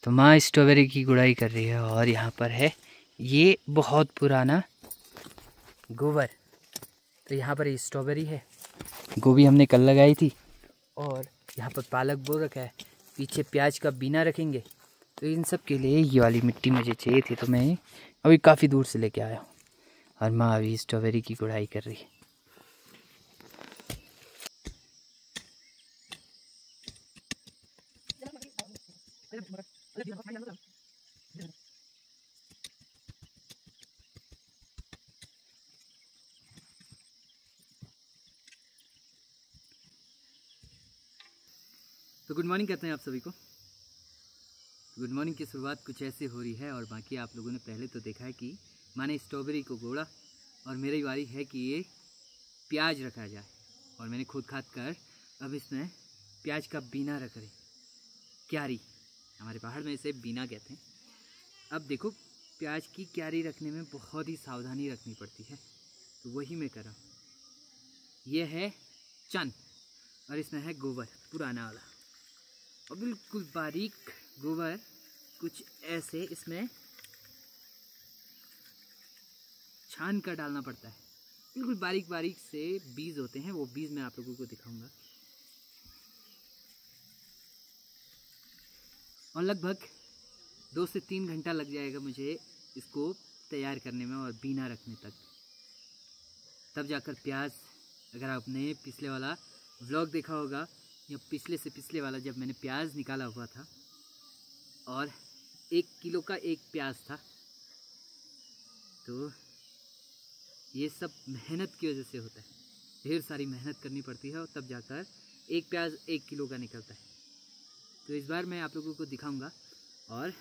तो माँ स्ट्रॉबेरी की गुड़ाई कर रही है और यहाँ पर है ये बहुत पुराना गोबर। तो यहाँ पर ये स्ट्रॉबेरी है, गोभी हमने कल लगाई थी और यहाँ पर पालक बो रखा है, पीछे प्याज का बीना रखेंगे। तो इन सब के लिए ये वाली मिट्टी मुझे चाहिए थी, तो मैं अभी काफ़ी दूर से लेके आया हूँ और माँ अभी स्ट्रॉबेरी की गुड़ाई कर रही है। तो गुड मॉर्निंग कहते हैं आप सभी को। गुड मॉर्निंग की शुरुआत कुछ ऐसे हो रही है और बाकी आप लोगों ने पहले तो देखा है कि मैंने स्ट्रॉबेरी को गोड़ा और मेरी बारी है कि ये प्याज रखा जाए और मैंने खुद खाद कर अब इसमें प्याज का बीना रख रहे, क्यारी, हमारे पहाड़ में इसे बीना कहते हैं। अब देखो प्याज की क्यारी रखने में बहुत ही सावधानी रखनी पड़ती है, तो वही मैं कर रहा हूँ। ये है चन और इसमें है गोबर पुराना वाला और बिल्कुल बारीक गोबर, कुछ ऐसे इसमें छान कर डालना पड़ता है। बिल्कुल बारीक बारीक से बीज होते हैं, वो बीज मैं आप लोगों को दिखाऊंगा। और लगभग 2 से 3 घंटा लग जाएगा मुझे इसको तैयार करने में और बीना रखने तक। तब जाकर प्याज, अगर आपने पिछले वाला व्लॉग देखा होगा या पिछले से पिछले वाला, जब मैंने प्याज निकाला हुआ था और 1 किलो का एक प्याज था, तो ये सब मेहनत की वजह से होता है। ढेर सारी मेहनत करनी पड़ती है और तब जाकर एक प्याज 1 किलो का निकलता है। तो इस बार मैं आप लोगों को दिखाऊंगा और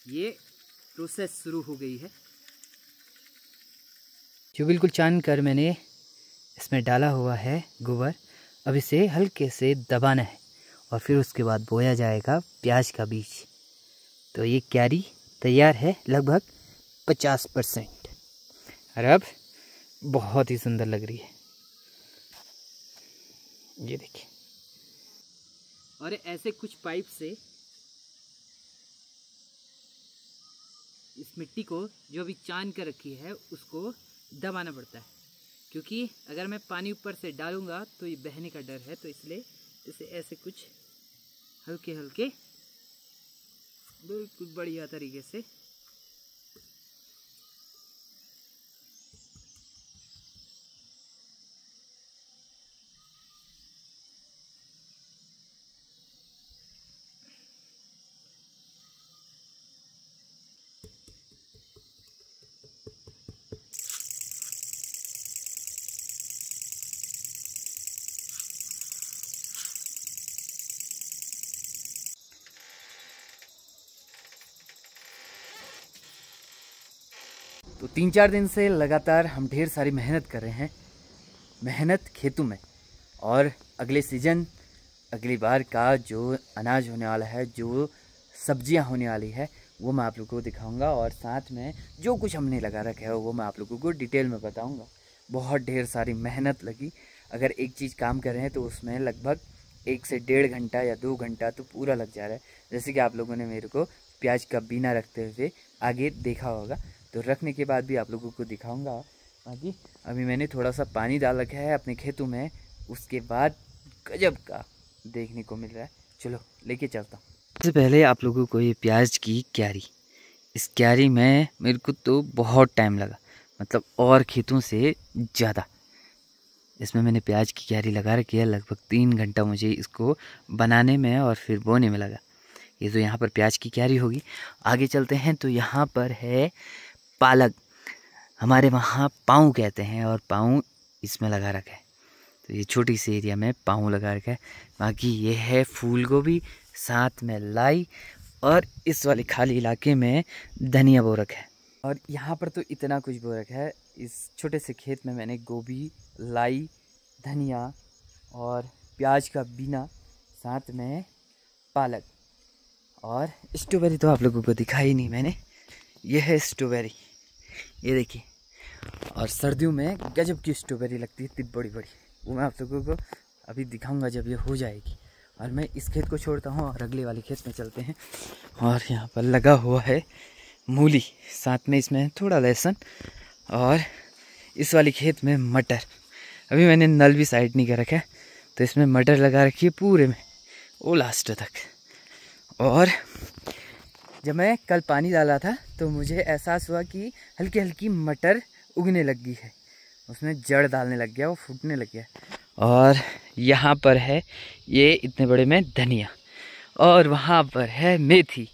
ये प्रोसेस शुरू हो गई है। जो बिल्कुल छान कर मैंने इसमें डाला हुआ है गोबर, अब इसे हल्के से दबाना है और फिर उसके बाद बोया जाएगा प्याज का बीज। तो ये क्यारी तैयार है लगभग 50% और अब बहुत ही सुंदर लग रही है, ये देखिए। और ऐसे कुछ पाइप से इस मिट्टी को जो अभी छान कर रखी है उसको दबाना पड़ता है, क्योंकि अगर मैं पानी ऊपर से डालूंगा तो ये बहने का डर है। तो इसलिए इसे ऐसे कुछ हल्के हल्के बिल्कुल बढ़िया तरीके से तो 3-4 दिन से लगातार हम ढेर सारी मेहनत कर रहे हैं, मेहनत खेतों में। और अगले सीज़न, अगली बार का जो अनाज होने वाला है, जो सब्जियां होने वाली है, वो मैं आप लोगों को दिखाऊंगा और साथ में जो कुछ हमने लगा रखा है वो मैं आप लोगों को डिटेल में बताऊंगा। बहुत ढेर सारी मेहनत लगी। अगर एक चीज़ काम कर रहे हैं तो उसमें लगभग 1 से 1.5 घंटा या 2 घंटा तो पूरा लग जा रहा है। जैसे कि आप लोगों ने मेरे को प्याज का बीना रखते हुए आगे देखा होगा, तो रखने के बाद भी आप लोगों को दिखाऊंगा। बाकी अभी मैंने थोड़ा सा पानी डाल रखा है अपने खेतों में, उसके बाद गजब का देखने को मिल रहा है। चलो लेके चलता हूँ। सबसे पहले आप लोगों को ये प्याज की क्यारी, इस क्यारी में मेरे को तो बहुत टाइम लगा, मतलब और खेतों से ज़्यादा। इसमें मैंने प्याज की क्यारी लगा रखी है, लगभग 3 घंटा मुझे इसको बनाने में और फिर बोने में लगा। ये तो यहाँ पर प्याज की क्यारी होगी। आगे चलते हैं तो यहाँ पर है पालक, हमारे वहाँ पाँव कहते हैं और पाँव इसमें लगा रखा है। तो ये छोटी सी एरिया में पाँव लगा रखा है। बाकी ये है फूल गोभी, साथ में लाई और इस वाले खाली इलाके में धनिया बो रखा है। और यहाँ पर तो इतना कुछ बो रखा है। इस छोटे से खेत में मैंने गोभी, लाई, धनिया और प्याज का बीना, साथ में पालक और स्ट्रॉबेरी तो आप लोगों को दिखाई नहीं मैंने। ये है स्ट्रॉबेरी, ये देखिए। और सर्दियों में गजब की स्ट्रॉबेरी लगती है, इतनी बड़ी बड़ी। वो मैं आप लोगों को अभी दिखाऊंगा जब ये हो जाएगी। और मैं इस खेत को छोड़ता हूँ और अगले वाले खेत में चलते हैं। और यहाँ पर लगा हुआ है मूली, साथ में इसमें थोड़ा लहसुन, और इस वाले खेत में मटर। अभी मैंने नल भी साइड नहीं कर रखा है, तो इसमें मटर लगा रखी है पूरे में, वो लास्ट तक। और जब मैं कल पानी डाला था तो मुझे एहसास हुआ कि हल्की हल्की मटर उगने लग गई है, उसमें जड़ डालने लग गया, वो फूटने लग गया। और यहाँ पर है ये इतने बड़े में धनिया, और वहाँ पर है मेथी,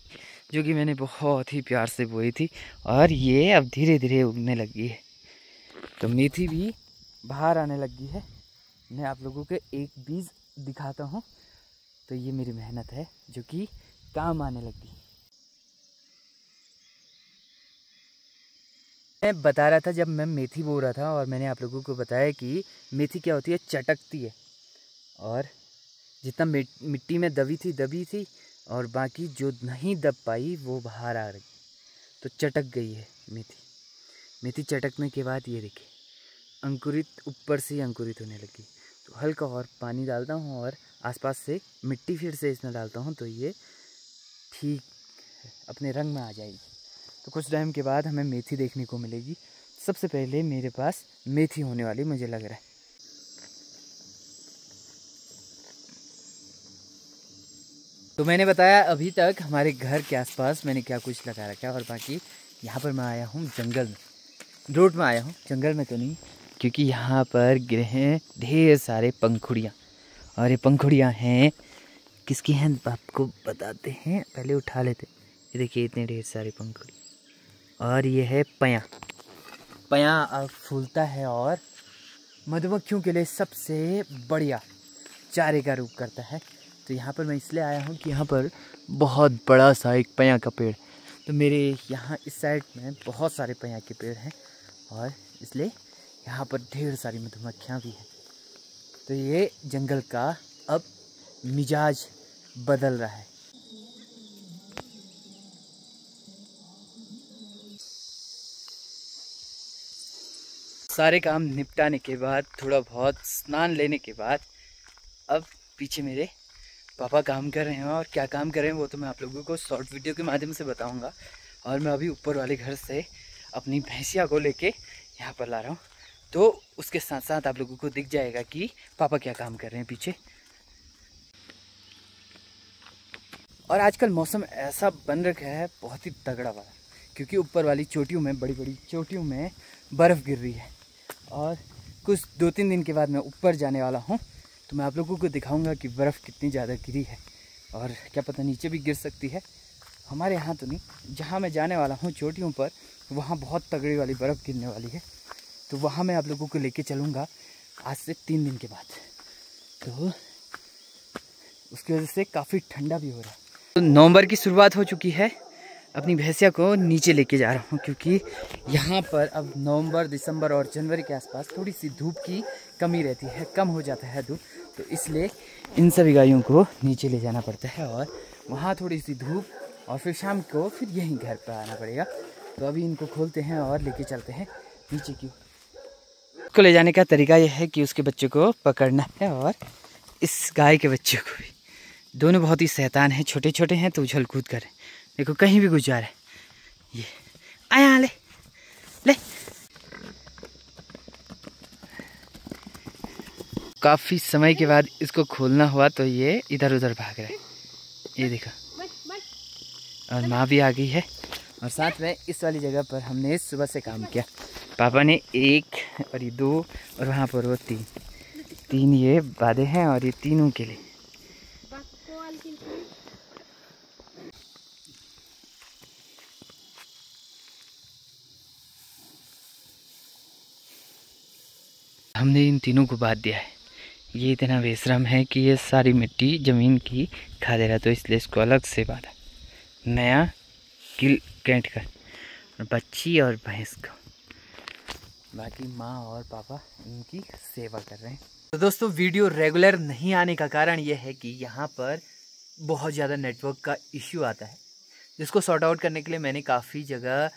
जो कि मैंने बहुत ही प्यार से बोई थी, और ये अब धीरे धीरे उगने लगी है। तो मेथी भी बाहर आने लगी है। मैं आप लोगों को एक बीज दिखाता हूँ। तो ये मेरी मेहनत है जो कि काम आने लगी। मैं बता रहा था जब मैं मेथी बो रहा था, और मैंने आप लोगों को बताया कि मेथी क्या होती है, चटकती है। और जितना मिट्टी में दबी थी, और बाकी जो नहीं दब पाई वो बाहर आ रही, तो चटक गई है मेथी। मेथी चटकने के बाद ये देखिए अंकुरित, ऊपर से ही अंकुरित होने लगी। तो हल्का और पानी डालता हूँ और आसपास से मिट्टी फिर से इसमें डालता हूँ, तो ये ठीक अपने रंग में आ जाएगी। तो कुछ टाइम के बाद हमें मेथी देखने को मिलेगी। सबसे पहले मेरे पास मेथी होने वाली मुझे लग रहा है। तो मैंने बताया अभी तक हमारे घर के आसपास मैंने क्या कुछ लगा रखा है, और बाकी यहाँ पर मैं आया हूँ जंगल में, रोड में आया हूँ, जंगल में तो नहीं, क्योंकि यहाँ पर गिरे हैं ढेर सारे पंखुड़ियाँ। और ये पंखुड़ियाँ हैं किसकी हैं आपको बताते हैं, पहले उठा लेते। ये देखिए इतने ढेर सारे पंखुड़ी, और ये है पयाँ। पयाँ अब फूलता है और मधुमक्खियों के लिए सबसे बढ़िया चारे का रूप करता है। तो यहाँ पर मैं इसलिए आया हूँ कि यहाँ पर बहुत बड़ा सा एक पयाँ का पेड़, तो मेरे यहाँ इस साइड में बहुत सारे पयाँ के पेड़ हैं, और इसलिए यहाँ पर ढेर सारी मधुमक्खियाँ भी हैं। तो ये जंगल का अब मिजाज बदल रहा है। सारे काम निपटाने के बाद, थोड़ा बहुत स्नान लेने के बाद, अब पीछे मेरे पापा काम कर रहे हैं, और क्या काम कर रहे हैं वो तो मैं आप लोगों को शॉर्ट वीडियो के माध्यम से बताऊंगा। और मैं अभी ऊपर वाले घर से अपनी भैंसिया को लेके यहाँ पर ला रहा हूँ, तो उसके साथ साथ आप लोगों को दिख जाएगा कि पापा क्या काम कर रहे हैं पीछे। और आजकल मौसम ऐसा बन रखा है बहुत ही तगड़ा वाला, क्योंकि ऊपर वाली चोटियों में, बड़ी बड़ी चोटियों में बर्फ़ गिर रही है। और कुछ 2-3 दिन के बाद मैं ऊपर जाने वाला हूँ, तो मैं आप लोगों को दिखाऊंगा कि बर्फ़ कितनी ज़्यादा गिरी है, और क्या पता नीचे भी गिर सकती है। हमारे यहाँ तो नहीं, जहाँ मैं जाने वाला हूँ चोटियों पर, वहाँ बहुत तगड़ी वाली बर्फ़ गिरने वाली है। तो वहाँ मैं आप लोगों को लेके चलूँगा आज से 3 दिन के बाद। तो उसकी वजह से काफ़ी ठंडा भी हो रहा है। तो नवंबर की शुरुआत हो चुकी है। अपनी भैंसिया को नीचे लेके जा रहा हूँ, क्योंकि यहाँ पर अब नवंबर, दिसंबर और जनवरी के आसपास थोड़ी सी धूप की कमी रहती है, कम हो जाता है धूप। तो इसलिए इन सभी गायों को नीचे ले जाना पड़ता है, और वहाँ थोड़ी सी धूप, और फिर शाम को फिर यहीं घर पर आना पड़ेगा। तो अभी इनको खोलते हैं और लेके चलते हैं नीचे की। इसको ले जाने का तरीका यह है कि उसके बच्चे को पकड़ना है, और इस गाय के बच्चे को भी। दोनों बहुत ही शैतान हैं, छोटे छोटे हैं तो उछल कूद कर, देखो कहीं भी घुस जा रहे हैं। ये आया, ले ले। काफ़ी समय के बाद इसको खोलना हुआ, तो ये इधर उधर भाग रहा है, ये देखा। और माँ भी आ गई है, और साथ में इस वाली जगह पर हमने सुबह से काम किया। पापा ने 1 और ये 2, और वहाँ पर वो 3 ये बांधे हैं, और ये तीनों के लिए। हमने इन तीनों को बांध दिया है। ये इतना बेशरम है कि ये सारी मिट्टी ज़मीन की खा दे रहा, तो इसलिए इसको अलग से बांधा, नया किल कैंट कर, और बच्ची और भैंस को। बाकी माँ और पापा इनकी सेवा कर रहे हैं। तो दोस्तों, वीडियो रेगुलर नहीं आने का कारण यह है कि यहाँ पर बहुत ज़्यादा नेटवर्क का इश्यू आता है, जिसको सॉर्ट आउट करने के लिए मैंने काफ़ी जगह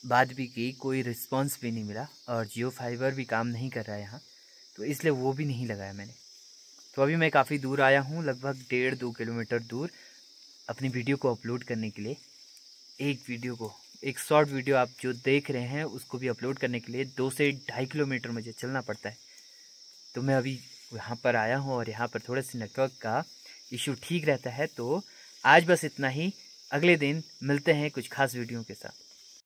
बात भी की, कोई रिस्पांस भी नहीं मिला, और जियो फाइबर भी काम नहीं कर रहा है यहाँ, तो इसलिए वो भी नहीं लगाया मैंने। तो अभी मैं काफ़ी दूर आया हूँ, लगभग 1.5-2 किलोमीटर दूर अपनी वीडियो को अपलोड करने के लिए। एक शॉर्ट वीडियो आप जो देख रहे हैं उसको भी अपलोड करने के लिए 2 से 2.5 किलोमीटर मुझे चलना पड़ता है। तो मैं अभी यहाँ पर आया हूँ और यहाँ पर थोड़े से नेटवर्क का इशू ठीक रहता है। तो आज बस इतना ही, अगले दिन मिलते हैं कुछ खास वीडियो के साथ।